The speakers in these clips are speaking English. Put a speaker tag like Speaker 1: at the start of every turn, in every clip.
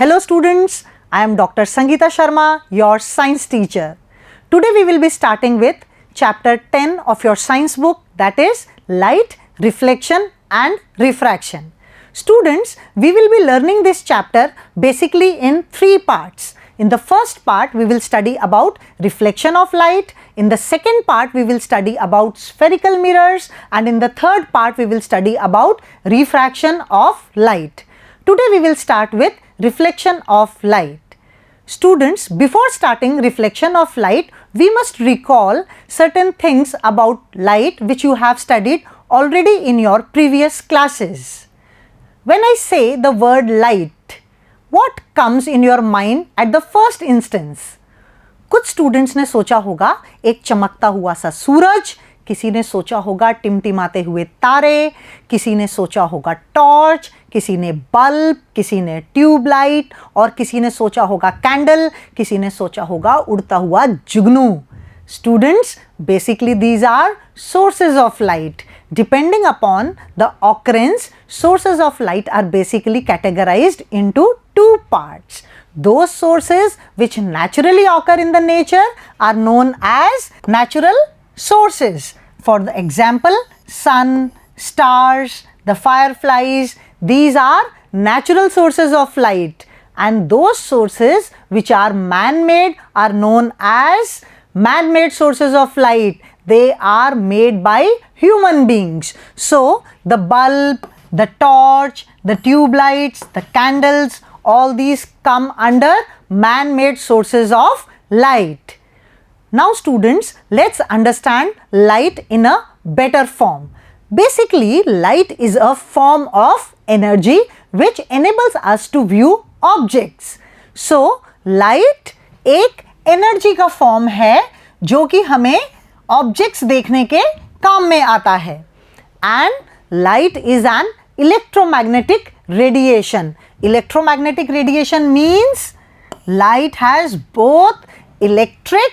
Speaker 1: Hello students, I am Dr. Sangeeta Sharma, your science teacher. Today we will be starting with chapter 10 of your science book, that is light, reflection and refraction. Students, we will be learning this chapter basically in three parts. In the first part, we will study about reflection of light. In the second part, we will study about spherical mirrors. And in the third part, we will study about refraction of light. Today, we will start with reflection of light. Students, before starting reflection of light, we must recall certain things about light which you have studied already in your previous classes. When I say the word light, what comes in your mind at the first instance? कुछ students ने सोचा होगा एक चमकता हुआ सा सूरज, किसी ने सोचा होगा टिमटिमाते हुए तारे, किसी ने सोचा होगा टॉर्च, किसी ने बल्ब, किसी ने ट्यूबलाइट और किसी ने सोचा होगा कैंडल, किसी ने सोचा होगा उड़ता हुआ जुगनू. Students, basically these are sources of light. Depending upon the occurrence, sources of light are basically categorized into two parts. Those sources which naturally occur in the nature are known as natural sources. For the example, sun, stars, the fireflies, these are natural sources of light. And those sources which are man-made are known as man-made sources of light. They are made by human beings. So, the bulb, the torch, the tube lights, the candles, all these come under man-made sources of light. Now students, let's understand light in a better form. Basically, light is a form of energy which enables us to view objects. So, light एक energy का form है जो कि हमें objects देखने के काम में आता है. And light is an electromagnetic radiation. Electromagnetic radiation means light has both electric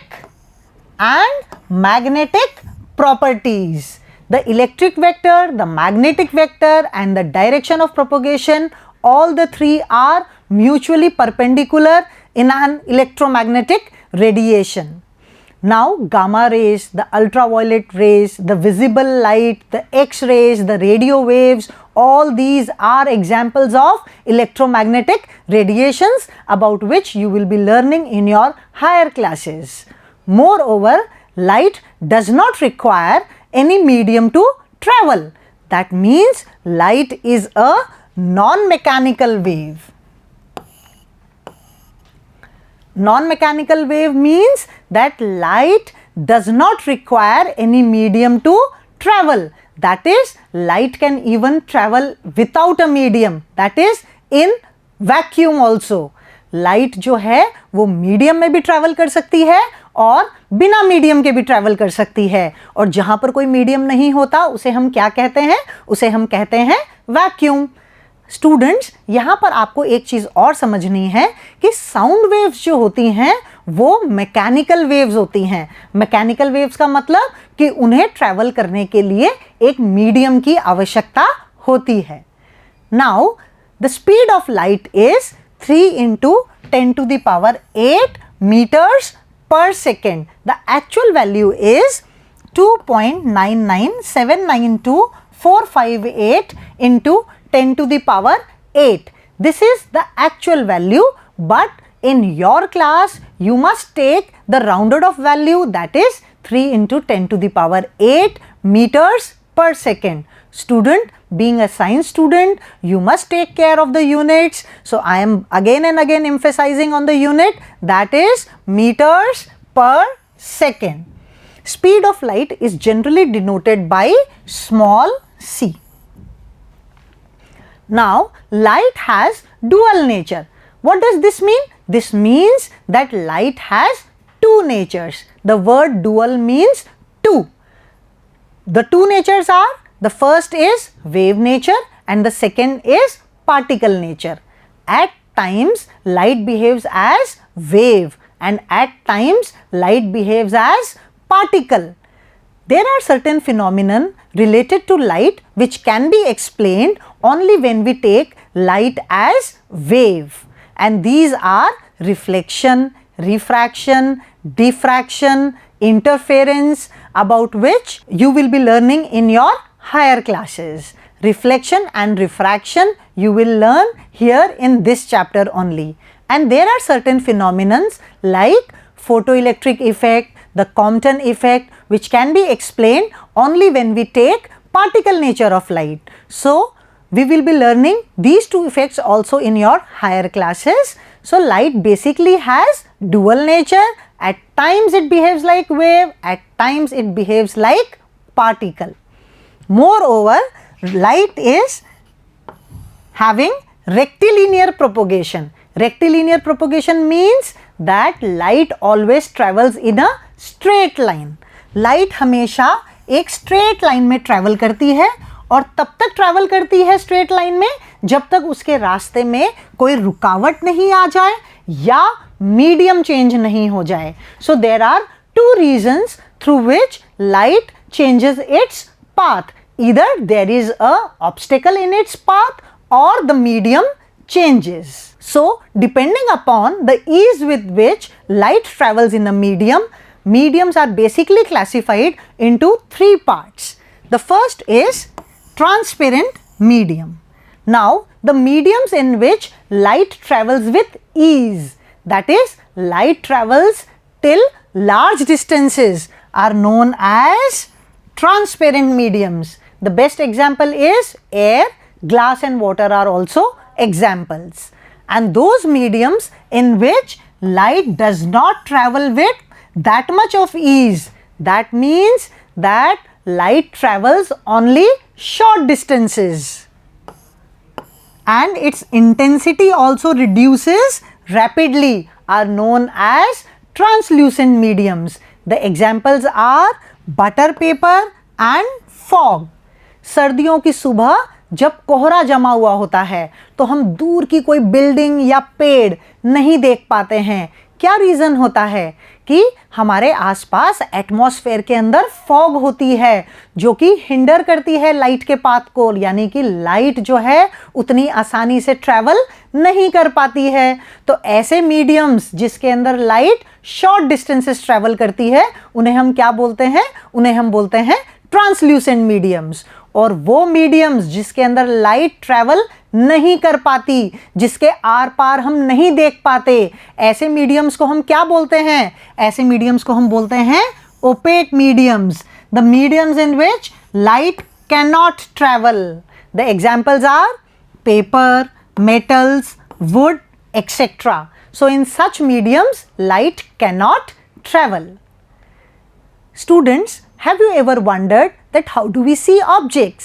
Speaker 1: and magnetic properties. The electric vector, the magnetic vector and the direction of propagation, all the three are mutually perpendicular in an electromagnetic radiation. Now, gamma rays, the ultraviolet rays, the visible light, the X-rays, the radio waves, all these are examples of electromagnetic radiations about which you will be learning in your higher classes. Moreover, light does not require any medium to travel. That means light is a non-mechanical wave. Non-mechanical wave means that light does not require any medium to travel. That is, light can even travel without a medium. That is, in vacuum also. Light जो है वो medium में भी travel कर सकती है और बिना मीडियम के भी ट्रैवल कर सकती है. और जहाँ पर कोई मीडियम नहीं होता उसे हम क्या कहते हैं? उसे हम कहते हैं वैक्यूम. स्टूडेंट्स, यहाँ पर आपको एक चीज़ और समझनी है कि साउंड वेव्स जो होती हैं वो मैकेनिकल वेव्स होती हैं. मैकेनिकल वेव्स का मतलब कि उन्हें ट्रैवल करने के लिए एक मीडियम की आवश्यकता होती है. Now the speed of light is 3 into 10 to the power 8 meters per second. The actual value is 2.99792,458 into 10 to the power 8. This is the actual value, but in your class you must take the rounded off value, that is 3 into 10 to the power 8 meters per second. Student, being a science student, you must take care of the units. So I am again and again emphasizing on the unit, that is meters per second. Speed of light is generally denoted by small c. Now, light has dual nature. What does this mean? This means that light has two natures. The word dual means two. The two natures are, the first is wave nature and the second is particle nature. At times, light behaves as wave and at times, light behaves as particle. There are certain phenomena related to light which can be explained only when we take light as wave. and these are reflection, refraction, diffraction, interference, about which you will be learning in your higher classes. Reflection and refraction you will learn here in this chapter only. And there are certain phenomena like photoelectric effect, the Compton effect, which can be explained only when we take particle nature of light. So we will be learning these two effects also in your higher classes. So light basically has dual nature. At times it behaves like wave, at times it behaves like particle. Moreover, light is having rectilinear propagation. Rectilinear propagation means that light always travels in a straight line. Light हमेशा एक straight line में travel करती है और तब तक travel करती है straight line में जब तक उसके रास्ते में कोई रुकावट नहीं आ जाए या medium change नहीं हो जाए. So there are two reasons through which light changes its path. Either there is a obstacle in its path or the medium changes. So depending upon the ease with which light travels in a medium, mediums are basically classified into three parts. The first is transparent medium. Now the mediums in which light travels with ease, that is light travels till large distances, are known as transparent mediums. The best example is air, glass and water are also examples. And those mediums in which light does not travel with that much of ease, that means that light travels only short distances and its intensity also reduces rapidly, are known as translucent mediums. The examples are butter paper and fog. सर्दियों की सुबह जब कोहरा जमा हुआ होता है तो हम दूर की कोई बिल्डिंग या पेड़ नहीं देख पाते हैं. क्या रीज़न होता है कि हमारे आसपास एटमॉस्फेयर के अंदर फॉग होती है जो कि हिंडर करती है लाइट के पाथ को, यानी कि लाइट जो है उतनी आसानी से ट्रैवल नहीं कर पाती है. तो ऐसे मीडियम्स जिसके अंदर लाइट शॉर्ट डिस्टेंसेस ट्रैवल करती है उन्हें हम क्या बोलते हैं? उन्हें हम बोलते हैं ट्रांसल्यूसेंट मीडियम्स. और वो मीडियम्स जिसके अंदर लाइट ट्रैवल नहीं कर पाती, जिसके आर पार हम नहीं देख पाते, ऐसे मीडियम्स को हम क्या बोलते हैं? ऐसे मीडियम्स को हम बोलते हैं opaque mediums. The mediums in which light can not travel. The examples are paper, metals, wood, etcetera. So in such mediums light can not travel. Students, have you ever wondered that how do we see objects?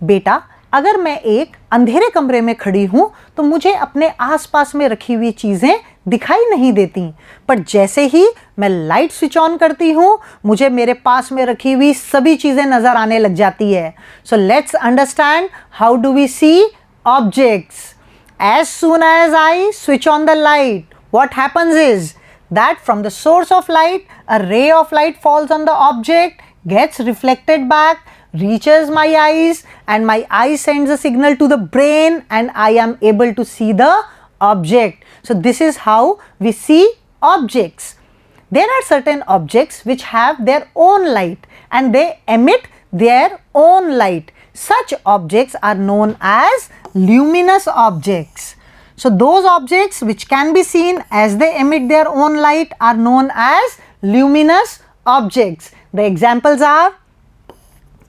Speaker 1: बेटा, अगर मैं एक अंधेरे कमरे में खड़ी हूँ तो मुझे अपने आसपास में रखी हुई चीज़ें दिखाई नहीं देती, पर जैसे ही मैं लाइट स्विच ऑन करती हूँ मुझे मेरे पास में रखी हुई सभी चीज़ें नज़र आने लग जाती है. So let's understand how do we see objects. As soon as I switch on the light, what happens is that from the source of light, a ray of light falls on the object, gets reflected back, reaches my eyes, and my eye sends a signal to the brain and I am able to see the object. So this is how we see objects. There are certain objects which have their own light and they emit their own light. Such objects are known as luminous objects. So those objects which can be seen as they emit their own light are known as luminous objects. The examples are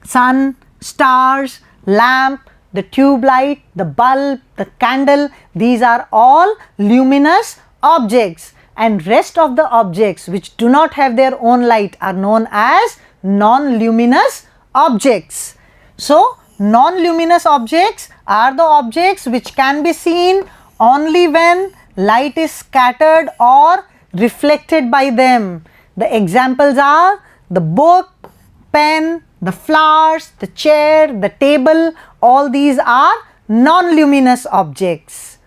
Speaker 1: sun, stars, lamp, the tube light, the bulb, the candle. These are all luminous objects, and rest of the objects which do not have their own light are known as non-luminous objects. So non-luminous objects are the objects which can be seen only when light is scattered or reflected by them. The examples are the book, pen, the flowers, the chair, the table. All these are non-luminous objects.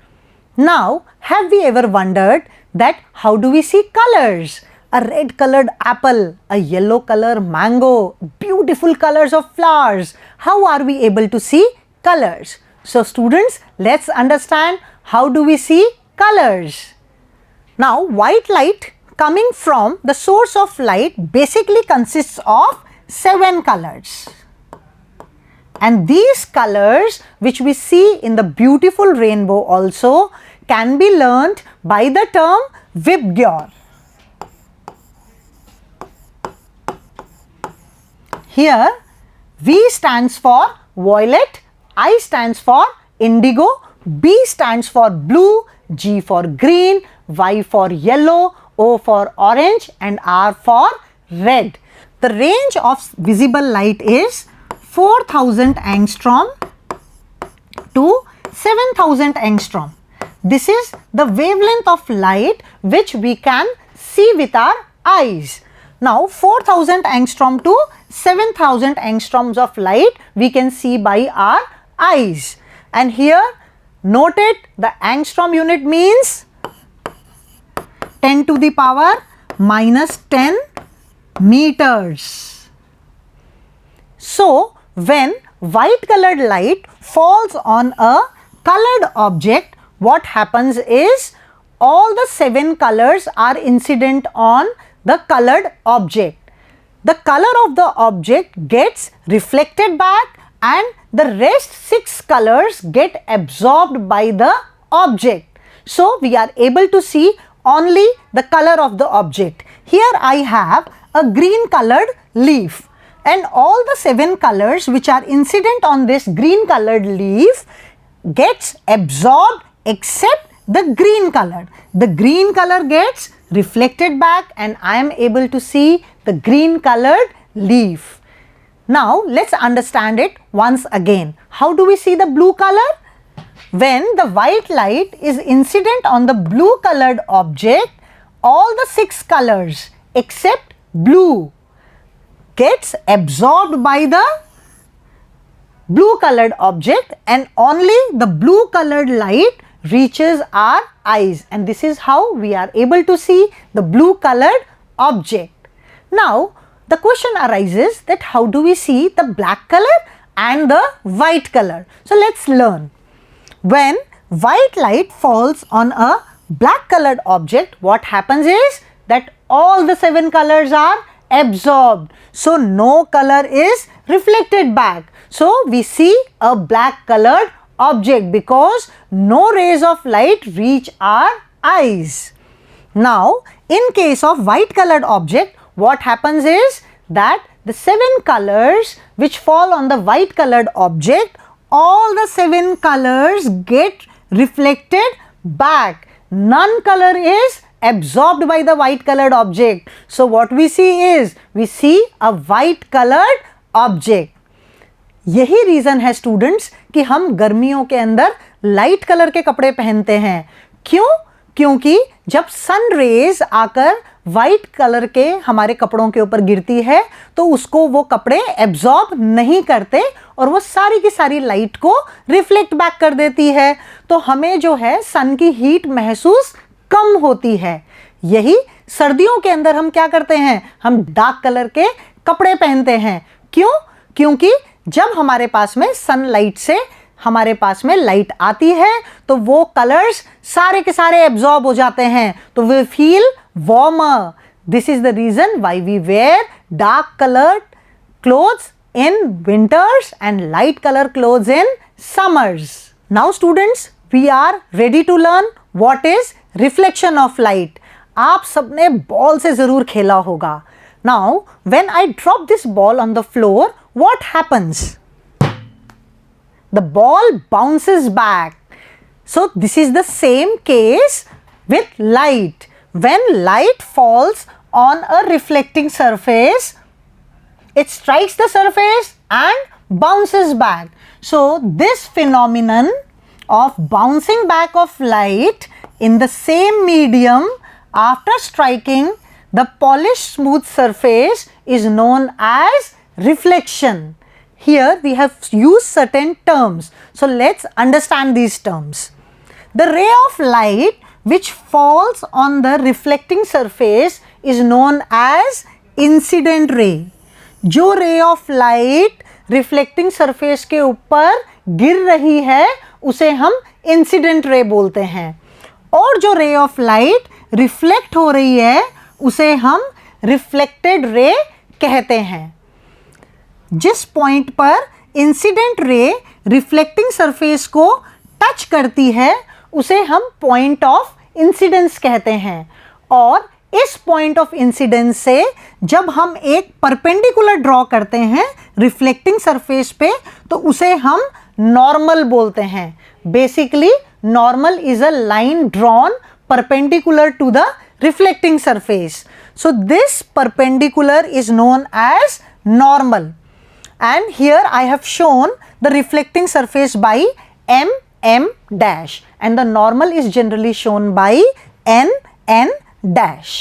Speaker 1: Now, have we ever wondered that how do we see colors? A red colored apple, a yellow color mango, beautiful colors of flowers. How are we able to see colors? So students, let's understand how do we see colors. Now, white light coming from the source of light basically consists of 7 colors. And these colors which we see in the beautiful rainbow also can be learnt by the term Vibgyor. Here V stands for violet, I stands for indigo, B stands for blue, G for green, Y for yellow, O for orange and R for red. The range of visible light is 4000 angstrom to 7000 angstrom. This is the wavelength of light which we can see with our eyes. Now 4000 angstrom to 7000 angstroms of light we can see by our eyes. And here note it, the angstrom unit means 10 to the power minus 10 meters. So when white colored light falls on a colored object, what happens is all the 7 colors are incident on the colored object. The color of the object gets reflected back and the rest 6 colors get absorbed by the object. So we are able to see only the color of the object. Here I have a green colored leaf, and all the 7 colors which are incident on this green colored leaf gets absorbed except the green color. The green color gets reflected back and I am able to see the green colored leaf. Now let's understand it once again. How do we see the blue color? When the white light is incident on the blue colored object, all the 6 colors except blue gets absorbed by the blue colored object and only the blue colored light reaches our eyes, and this is how we are able to see the blue colored object. Now the question arises that how do we see the black color and the white color? So let's learn. When white light falls on a black colored object, what happens is that all the 7 colors are absorbed. So no color is reflected back. So we see a black colored object because no rays of light reach our eyes. Now in case of white colored object, what happens is that the 7 colors which fall on the white colored object, all the 7 colors get reflected back. None color is absorbed by the white colored object. So what we see is, we see a white colored object. यही reason है students कि हम गर्मियों के अंदर light colour के कपड़े पहनते हैं. क्यों? क्योंकि जब सन रेज आकर वाइट कलर के हमारे कपड़ों के ऊपर गिरती है तो उसको वो कपड़े एब्जॉर्ब नहीं करते और वो सारी की सारी लाइट को रिफ्लेक्ट बैक कर देती है. तो हमें जो है सन की हीट महसूस कम होती है. यही सर्दियों के अंदर हम क्या करते हैं, हम डार्क कलर के कपड़े पहनते हैं. क्यों? क्योंकि जब हमारे पास में सनलाइट से हमारे पास में लाइट आती है तो वो कलर्स सारे के सारे एब्जॉर्ब हो जाते हैं, तो we feel warmer. This is the reason why we wear dark coloured clothes in winters and light color clothes in summers. Now students, we are ready to learn what is reflection of light. आप सबने ball से ज़रूर खेला होगा. Now when I drop this ball on the floor, what happens? The ball bounces back. So this is the same case with light. When light falls on a reflecting surface, it strikes the surface and bounces back. So this phenomenon of bouncing back of light in the same medium after striking the polished smooth surface is known as reflection. Here we have used certain terms. So let's understand these terms. The ray of light which falls on the reflecting surface is known as incident ray. जो ray of light reflecting surface के ऊपर गिर रही है उसे हम incident ray बोलते हैं. और जो रे ऑफ लाइट रिफ्लेक्ट हो रही है उसे हम रिफ्लेक्टेड रे कहते हैं। जिस पॉइंट पर इंसिडेंट रे रिफ्लेक्टिंग सरफेस को टच करती है उसे हम पॉइंट ऑफ इंसिडेंस कहते हैं। और इस पॉइंट ऑफ इंसिडेंस से जब हम एक परपेंडिकुलर ड्रॉ करते हैं रिफ्लेक्टिंग सरफेस पे तो उसे हम नॉर्मल बोलते हैं। Basically normal is a line drawn perpendicular to the reflecting surface. So this perpendicular is known as normal, and here I have shown the reflecting surface by M dash and the normal is generally shown by N dash.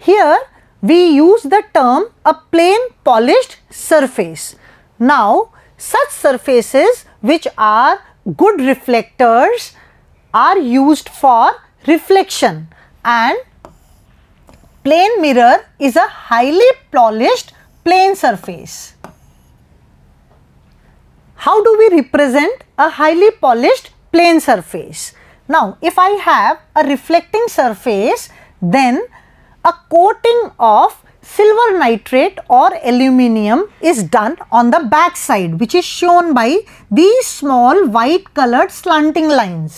Speaker 1: Here we use the term a plain polished surface. Now such surfaces which are good reflectors are used for reflection, and plane mirror is a highly polished plane surface. How do we represent a highly polished plane surface? Now, if I have a reflecting surface, then a coating of silver nitrate or aluminium is done on the back side, which is shown by these small white colored slanting lines.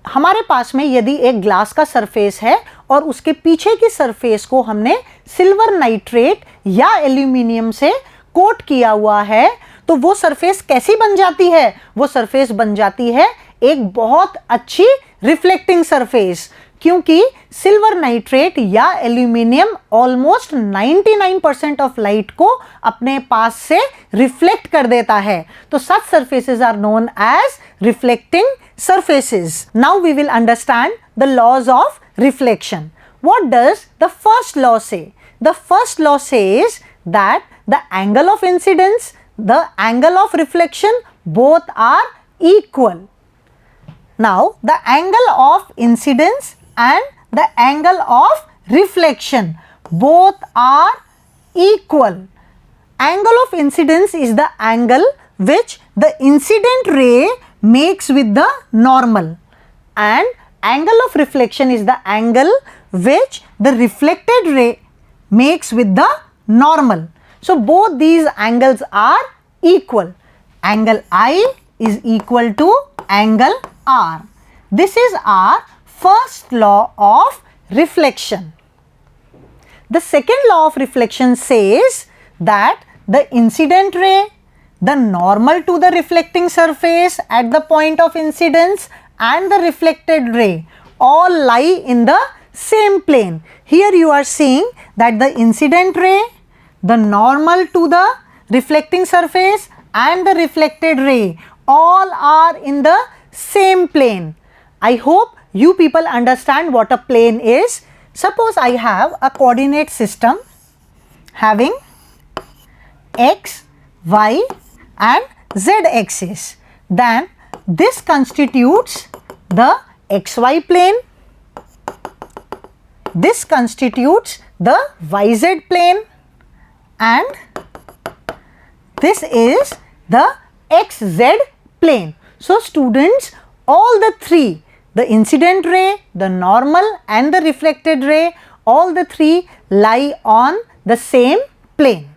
Speaker 1: हमारे पास में यदि एक glass का surface है और उसके पीछे की सरफेस को हमने सिल्वर नाइट्रेट या एल्यूमिनियम से कोट किया हुआ है तो वो सरफेस कैसी बन जाती है? वो सरफेस बन जाती है एक बहुत अच्छी रिफ्लेक्टिंग सरफेस, क्योंकि सिल्वर नाइट्रेट या एल्यूमिनियम ऑलमोस्ट 99% ऑफ लाइट को अपने पास से रिफ्लेक्ट कर देता है। तो such surfaces are known as reflecting surfaces. Now we will understand the laws of reflection. What does the first law say? The first law says that the angle of incidence, the angle of reflection, both are equal. Now the angle of incidence and the angle of reflection, both are equal. Angle of incidence is the angle which the incident ray makes with the normal, and angle of reflection is the angle which the reflected ray makes with the normal. So both these angles are equal. Angle I is equal to angle R. This is our first law of reflection. The second law of reflection says that the incident ray, the normal to the reflecting surface at the point of incidence, and the reflected ray all lie in the same plane. Here you are seeing that the incident ray, the normal to the reflecting surface, and the reflected ray all are in the same plane. I hope you people understand what a plane is. Suppose I have a coordinate system having x, y and z axis. Then this constitutes the xy plane, this constitutes the yz plane, and this is the xz plane. So students, all the three, the incident ray, the normal and the reflected ray, all the three lie on the same plane.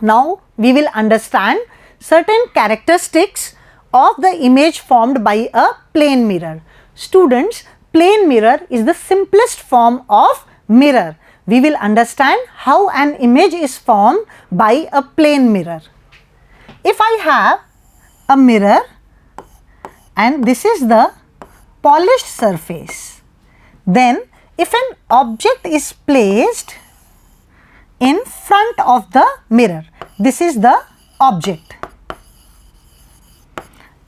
Speaker 1: Now we will understand certain characteristics of the image formed by a plane mirror. Students, plane mirror is the simplest form of mirror. We will understand how an image is formed by a plane mirror. If I have a mirror and this is the polished surface, then if an object is placed in front of the mirror, this is the object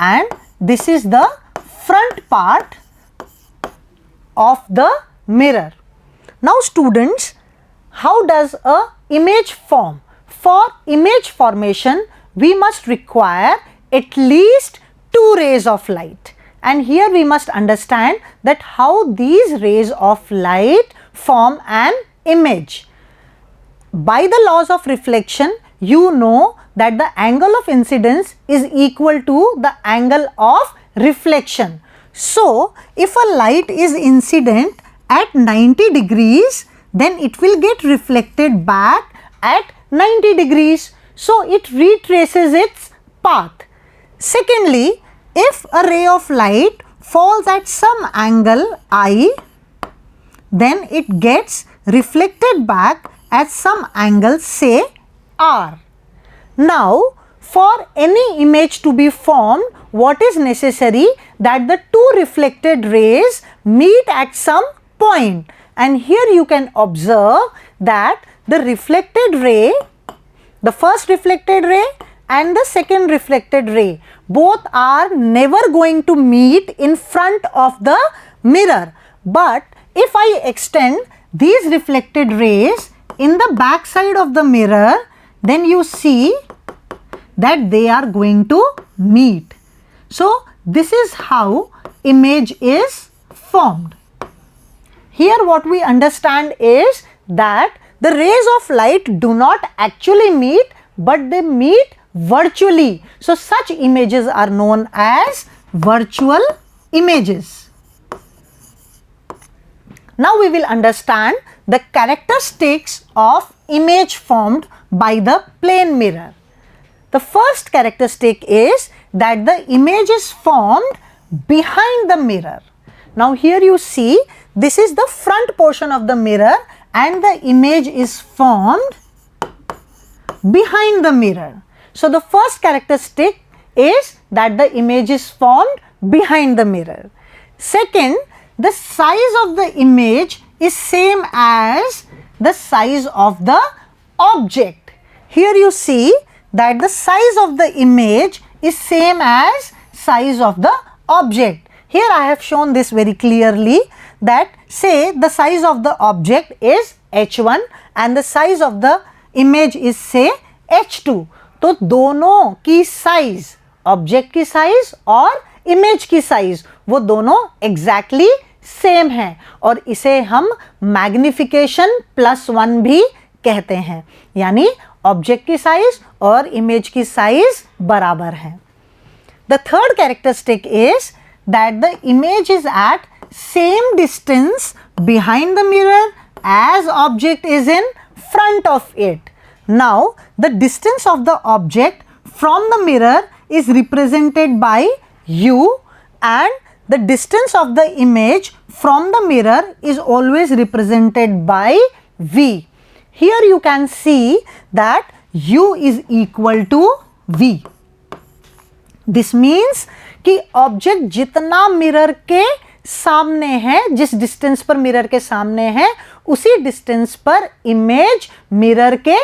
Speaker 1: and this is the front part of the mirror. Now students, how does a image form? For image formation, we must require at least two rays of light, and here we must understand that how these rays of light form an image. By the laws of reflection, you know that the angle of incidence is equal to the angle of reflection. So, if a light is incident at 90 degrees, then it will get reflected back at 90 degrees. So, it retraces its path. Secondly, if a ray of light falls at some angle I, then it gets reflected back at some angle, say R. Now, for any image to be formed, what is necessary? That the two reflected rays meet at some point. And here you can observe that the reflected ray, the first reflected ray and the second reflected ray, both are never going to meet in front of the mirror. But if I extend these reflected rays in the back side of the mirror, then you see that they are going to meet. So, this is how image is formed. Here what we understand is that the rays of light do not actually meet, but they meet virtually. So, such images are known as virtual images. Now, we will understand the characteristics of image formed by the plane mirror. The first characteristic is that the image is formed behind the mirror. Now, here you see this is the front portion of the mirror and the image is formed behind the mirror. So, the first characteristic is that the image is formed behind the mirror. Second, the size of the image is same as the size of the object. Here you see that the size of the image is same as size of the object. Here I have shown this very clearly, that say the size of the object is h1 and the size of the image is say h2. तो दोनों की size, object की size और image की size, वो दोनों exactly same है और इसे हम मैग्निफिकेशन +1 भी कहते हैं, यानी ऑब्जेक्ट की साइज और इमेज की साइज बराबर है. The third characteristic is that the image is at same distance behind the mirror as object is in front of it. Now, the distance of the object from the mirror is represented by u and the distance of the image from the mirror is always represented by v. Here you can see that u is equal to v. This means कि object जितना mirror के सामने है, जिस distance पर mirror के सामने है, उसी डिस्टेंस पर इमेज मिरर के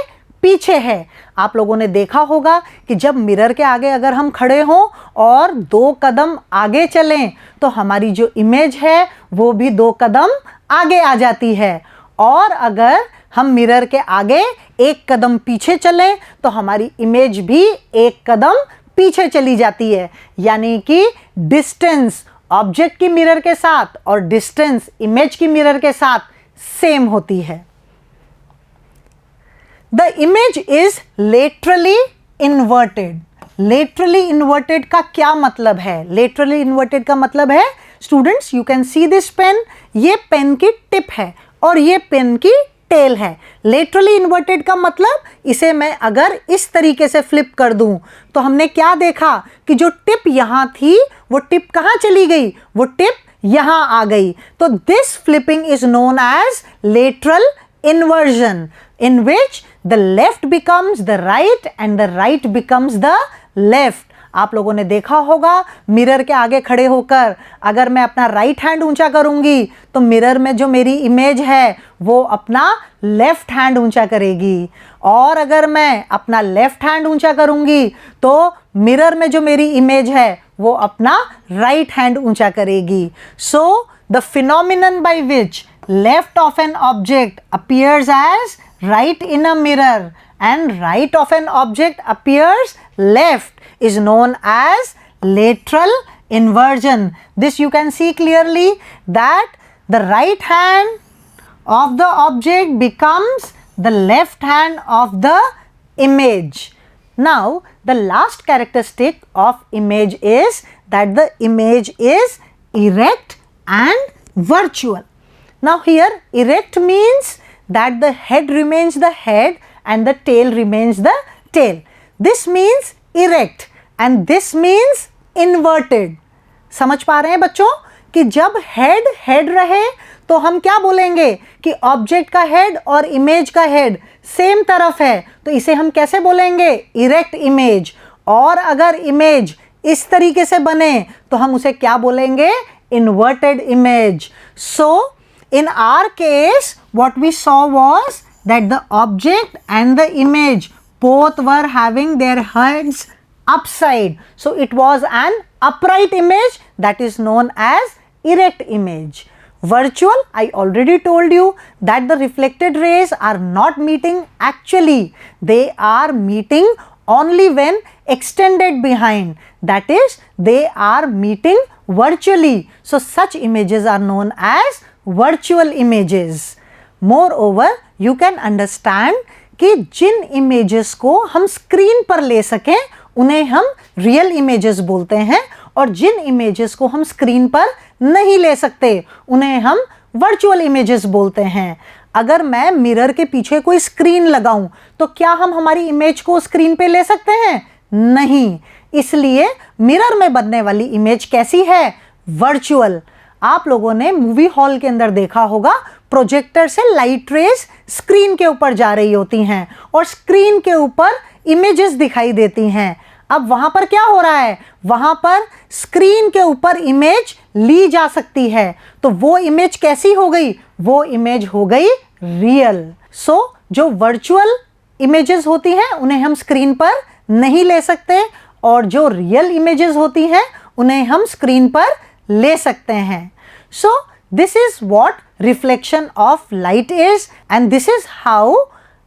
Speaker 1: पीछे है. आप लोगों ने देखा होगा कि जब मिरर के आगे अगर हम खड़े हों और 2 कदम आगे चलें तो हमारी जो इमेज है वो भी 2 कदम आगे आ जाती है, और अगर हम मिरर के आगे 1 कदम पीछे चलें तो हमारी इमेज भी 1 कदम पीछे चली जाती है. यानी कि डिस्टेंस ऑब्जेक्ट की मिरर के साथ और डिस्टेंस इमेज की मिरर के साथ सेम होती है. The image is laterally inverted. Laterally inverted का क्या मतलब है? लेटरली इन्वर्टेड का मतलब है, students you can see this pen, ये पेन की टिप है और ये पेन की टेल है. लेटरली इन्वर्टेड का मतलब, इसे मैं अगर इस तरीके से फ्लिप कर दूं तो हमने क्या देखा कि जो टिप यहां थी वो टिप कहां चली गई? वो टिप यहां आ गई. तो this flipping is known as lateral inversion, in which the left becomes the right and the right becomes the left. आप लोगों ने देखा होगा मिरर के आगे खड़े होकर अगर मैं अपना राइट हैंड ऊंचा करूंगी तो मिरर में जो मेरी इमेज है वो अपना लेफ्ट हैंड ऊंचा करेगी, और अगर मैं अपना लेफ्ट हैंड ऊंचा करूंगी तो मिरर में जो मेरी इमेज है वो अपना राइट हैंड ऊंचा करेगी. So the phenomenon by which left of an object appears as right in a mirror and right of an object appears left is known as lateral inversion. This you can see clearly that the right hand of the object becomes the left hand of the image. Now, the last characteristic of image is that the image is erect and virtual. Now here erect means that the head remains the head and the tail remains the tail. This means erect and this means inverted. समझ पा रहे हैं बच्चों कि जब head रहे तो हम क्या बोलेंगे कि ऑब्जेक्ट का हेड और इमेज का हेड सेम तरफ है, तो इसे हम कैसे बोलेंगे? Erect image. और अगर इमेज इस तरीके से बने तो हम उसे क्या बोलेंगे? Inverted image. So in our case what we saw was that the object and the image both were having their heads upside, so it was an upright image, that is known as erect image. Virtual, I already told you that the reflected rays are not meeting actually, they are meeting only when extended behind, that is they are meeting virtually. So such images are known as virtual images. Moreover, you can understand कि जिन images को हम screen पर ले सकें उन्हें हम real images बोलते हैं, और जिन images को हम screen पर नहीं ले सकते उन्हें हम virtual images बोलते हैं. अगर मैं मिरर के पीछे कोई स्क्रीन लगाऊं तो क्या हम हमारी इमेज को स्क्रीन पे ले सकते हैं? नहीं. इसलिए मिरर में बनने वाली इमेज कैसी है? वर्चुअल. आप लोगों ने मूवी हॉल के अंदर देखा होगा प्रोजेक्टर से लाइट रेज स्क्रीन के ऊपर जा रही होती हैं और स्क्रीन के ऊपर इमेजेस दिखाई देती हैं. अब वहां पर क्या हो रहा है? वहां पर स्क्रीन के ऊपर इमेज ली जा सकती है, तो वो इमेज कैसी हो गई? वो इमेज हो गई रियल. सो जो वर्चुअल इमेजेस होती हैं उन्हें हम स्क्रीन पर नहीं ले सकते, और जो रियल इमेजेस होती हैं उन्हें हम स्क्रीन पर ले सकते हैं. So this is what reflection of light is, and this is how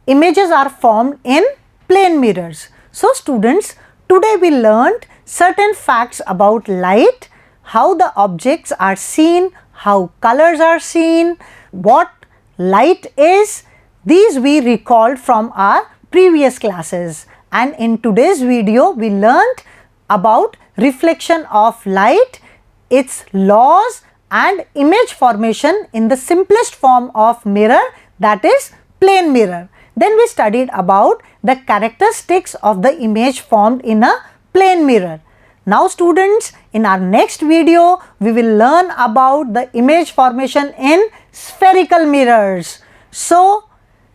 Speaker 1: images are formed in plane mirrors. So students, today we learned certain facts about light, how the objects are seen, how colors are seen, what light is. These we recalled from our previous classes, and in today's video we learned about reflection of light, its laws and image formation in the simplest form of mirror, that is plane mirror. Then we studied about the characteristics of the image formed in a plane mirror. Now students, in our next video, we will learn about the image formation in spherical mirrors. So,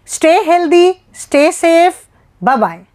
Speaker 1: stay healthy, stay safe, bye-bye.